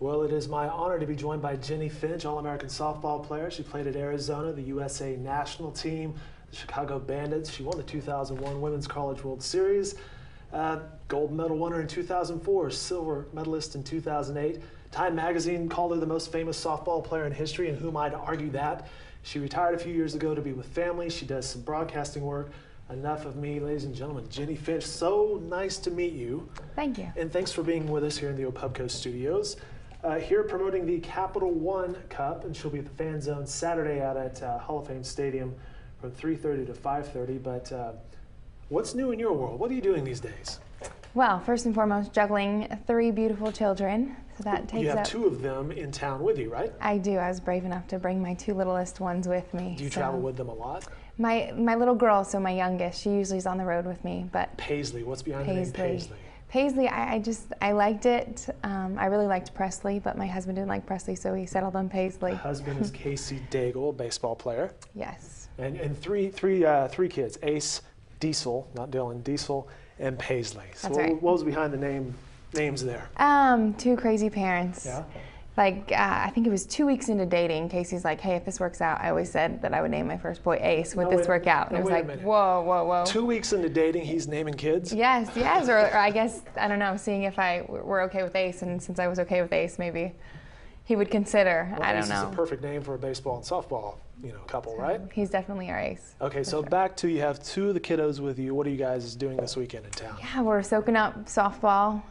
Well, it is my honor to be joined by Jennie Finch, All-American softball player. She played at Arizona, the USA national team, the Chicago Bandits. She won the 2001 Women's College World Series, gold medal winner in 2004, silver medalist in 2008. Time magazine called her the most famous softball player in history, and whom I'd argue that. She retired a few years ago to be with family. She does some broadcasting work. Enough of me, ladies and gentlemen. Jennie Finch, so nice to meet you. Thank you. And thanks for being with us here in the Opubco studios. Here promoting the Capital One Cup, and she'll be at the Fan Zone Saturday out at Hall of Fame Stadium from 3:30 to 5:30. But what's new in your world? What are you doing these days? Well, first and foremost, juggling 3 beautiful children. So that takes You have up 2 of them in town with you, right? I do. I was brave enough to bring my 2 littlest ones with me. Do you travel with them a lot? My little girl, so my youngest, she usually is on the road with me. But Paisley, what's behind the name Paisley? Paisley, I liked it. I really liked Presley, but my husband didn't like Presley, so he settled on Paisley. The husband is Casey Daigle, baseball player. Yes. And three kids, Ace, Diesel, not Dylan, Diesel, and Paisley. So That's right. What was behind the names there? 2 crazy parents. Yeah. Like, I think it was 2 weeks into dating, Casey's like, hey, if this works out, I always said that I would name my first boy Ace. Would this work out? And it was like, whoa, whoa, whoa. 2 weeks into dating, he's naming kids? Yes, or I guess, I don't know, seeing if I were okay with Ace, and since I was okay with Ace, maybe he would consider. Well, I don't Ace know. is a perfect name for a baseball and softball, couple, right? He's definitely our Ace. Okay, so sure. back to, you have 2 of the kiddos with you. What are you guys doing this weekend in town? Yeah, we're soaking up softball.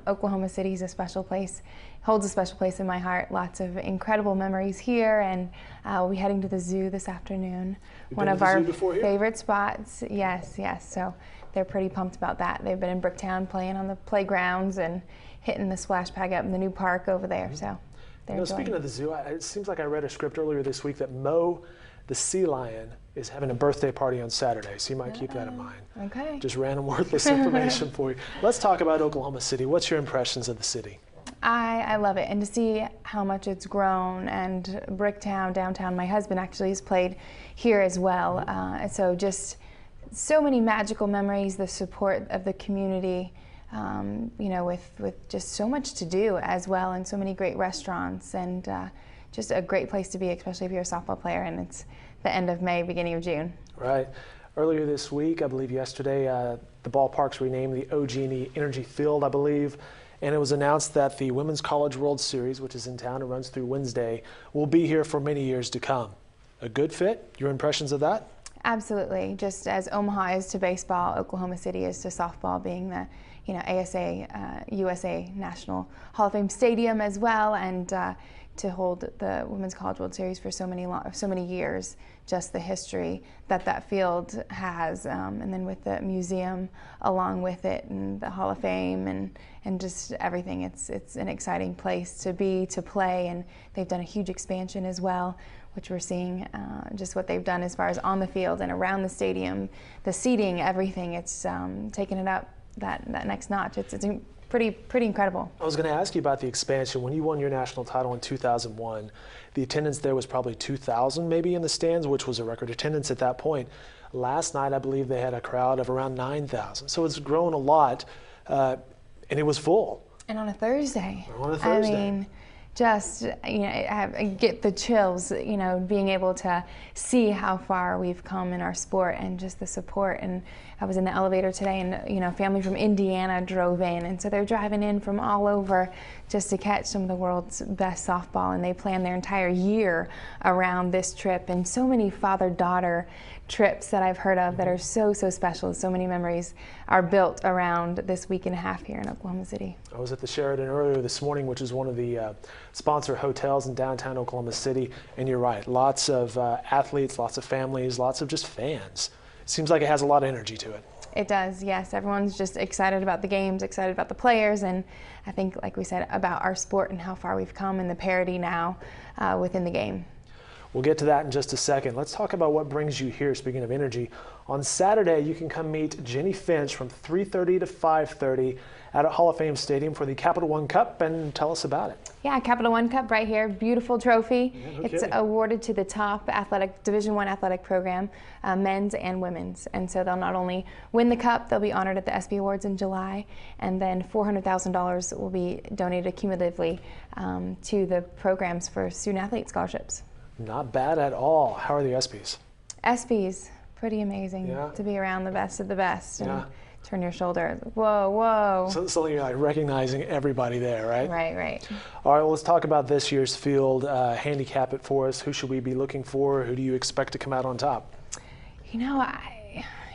Oklahoma City is a special place, holds a special place in my heart. Lots of incredible memories here, and we'll be heading to the zoo this afternoon. One of our favorite spots. Yes. So they're pretty pumped about that. They've been in Bricktown playing on the playgrounds and hitting the splash pad up in the new park over there. So they're enjoying. Speaking of the zoo, it seems like I read a script earlier this week that Mo, the sea lion, is having a birthday party on Saturday, so you might keep that in mind. Okay. Just random worthless information for you. Let's talk about Oklahoma City. What's your impressions of the city? I love it, and to see how much it's grown, and Bricktown, downtown, my husband actually has played here as well, and so just so many magical memories, the support of the community, with just so much to do as well, and so many great restaurants, and just a great place to be, especially if you're a softball player, and it's the end of May, beginning of June. Right. Earlier this week, I believe yesterday, the ballpark's renamed the OG&E Energy Field, I believe, and it was announced that the Women's College World Series, which is in town and runs through Wednesday, will be here for many years to come. A good fit? Your impressions of that? Absolutely. Just as Omaha is to baseball, Oklahoma City is to softball, being the ASA, USA National Hall of Fame Stadium as well, and to hold the Women's College World Series for so many years. Just the history that field has, and then with the museum along with it, and the Hall of Fame, and just everything. It's an exciting place to be, to play, and they've done a huge expansion as well, which we're seeing just what they've done as far as on the field and around the stadium, the seating, everything. It's taken it up that next notch. It's pretty incredible. I was going to ask you about the expansion. When you won your national title in 2001, the attendance there was probably 2,000 maybe in the stands, which was a record attendance at that point. Last night, I believe they had a crowd of around 9,000. So it's grown a lot, and it was full. And on a Thursday. On a Thursday. I mean, just, I get the chills, being able to see how far we've come in our sport, and just the support. And I was in the elevator today, and, family from Indiana drove in, and so they're driving in from all over just to catch some of the world's best softball, and they plan their entire year around this trip. And so many father-daughter trips that I've heard of that are so special. So many memories are built around this week and a half here in Oklahoma City. I was at the Sheraton earlier this morning, which is one of the sponsor hotels in downtown Oklahoma City, and you're right, lots of athletes, lots of families, lots of just fans. It seems like it has a lot of energy to it. It does, yes. Everyone's just excited about the games, excited about the players, and I think, like we said, about our sport and how far we've come and the parity now within the game. We'll get to that in just a second. Let's talk about what brings you here, speaking of energy. On Saturday, you can come meet Jennie Finch from 3:30 to 5:30 at Hall of Fame Stadium for the Capital One Cup, and tell us about it. Yeah, Capital One Cup right here, beautiful trophy. Yeah, no it's kidding. awarded to the top Division I athletic program, men's and women's. And so they'll not only win the cup, they'll be honored at the ESPY Awards in July, and then $400,000 will be donated cumulatively to the programs for student athlete scholarships. Not bad at all. How are the ESPYs? ESPYs, pretty amazing to be around the best of the best. And turn your shoulder. Whoa, whoa. So something you're like recognizing everybody there, right? Right. All right, well, let's talk about this year's field. Handicap it for us. Who should we be looking for? Who do you expect to come out on top? You know,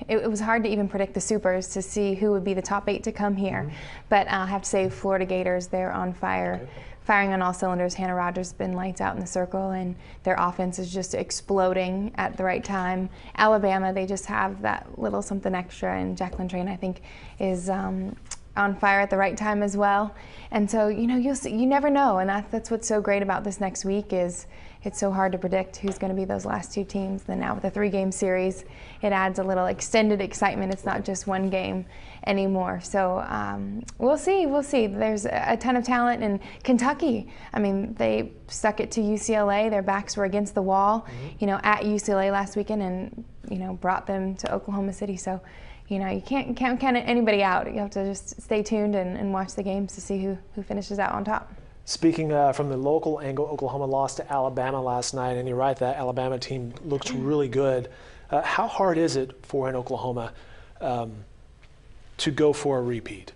it was hard to even predict the supers to see who would be the top 8 to come here. But I'll have to say Florida Gators, they're on fire. Okay. Firing on all cylinders. Hannah Rogers has been lights out in the circle, and their offense is just exploding at the right time. Alabama, they just have that little something extra, and Jacqueline Train, I think, is on fire at the right time as well. And so, you know, you'll see, you never know, and that's what's so great about this next week is it's so hard to predict who's going to be those last 2 teams. Then now with the 3-game series, it adds a little extended excitement. It's not just one game anymore. So we'll see. There's a ton of talent in Kentucky. I mean, they stuck it to UCLA. Their backs were against the wall, you know, at UCLA last weekend, and you know, brought them to Oklahoma City. So, you know, you can't count anybody out. You have to just stay tuned and watch the games to see who finishes out on top. Speaking from the local angle, Oklahoma lost to Alabama last night, and you're right, that Alabama team looks really good. How hard is it for an Oklahoma to go for a repeat?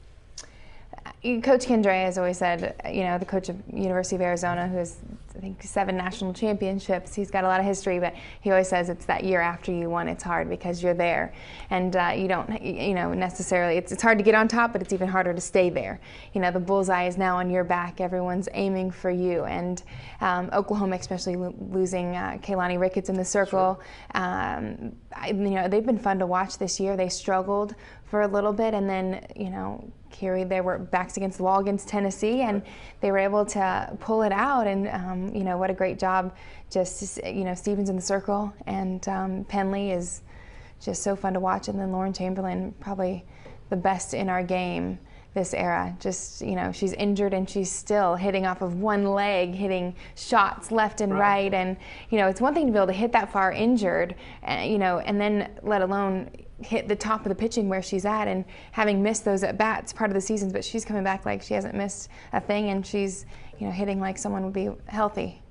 Coach Kendra has always said, you know, the coach of University of Arizona, who has, I think, 7 national championships. He's got a lot of history, but he always says it's that year after you won, it's hard because you're there. And you don't, you know, necessarily, it's hard to get on top, but it's even harder to stay there. You know, the bullseye is now on your back. Everyone's aiming for you. And Oklahoma, especially losing Kaylani Ricketts in the circle, you know, they've been fun to watch this year. They struggled for a little bit, and then, you know, carried, they were backs against the wall against Tennessee, and they were able to pull it out. And you know, what a great job. Just, you know, Stevens in the circle, and Penley is just so fun to watch. And then Lauren Chamberlain, probably the best in our game this era. Just, you know, she's injured and she's still hitting off of one leg, hitting shots left and right. And you know, it's one thing to be able to hit that far injured, you know, and then let alone hit the top of the pitching where she's at, and having missed those at bats part of the seasons, but she's coming back like she hasn't missed a thing, and she's, you know, hitting like someone would be healthy.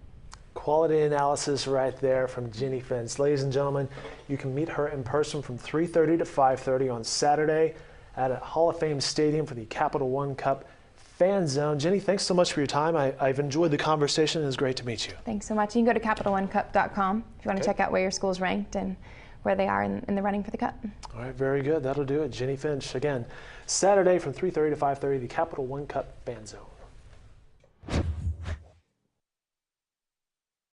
Quality analysis right there from Jennie Finch. Ladies and gentlemen, you can meet her in person from 3:30 to 5:30 on Saturday at Hall of Fame Stadium for the Capital One Cup Fan Zone. Jennie, thanks so much for your time. I've enjoyed the conversation. It was great to meet you. Thanks so much. You can go to CapitalOneCup.com if you want to check out where your school's ranked and where they are in the running for the cup. All right, very good. That'll do it. Jennie Finch, again, Saturday from 3:30 to 5:30, the Capital One Cup Fan Zone.